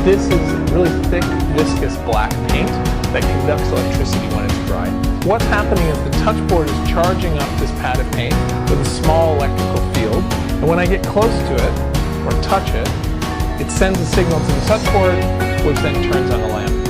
This is really thick, viscous black paint that conducts electricity when it's dry. What's happening is the touchboard is charging up this pad of paint with a small electrical field, and when I get close to it, or touch it, it sends a signal to the touchboard, which then turns on the lamp.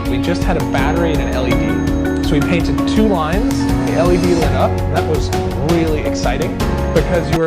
We just had a battery and an LED. So we painted 2 lines, the LED lit up. That was really exciting because you were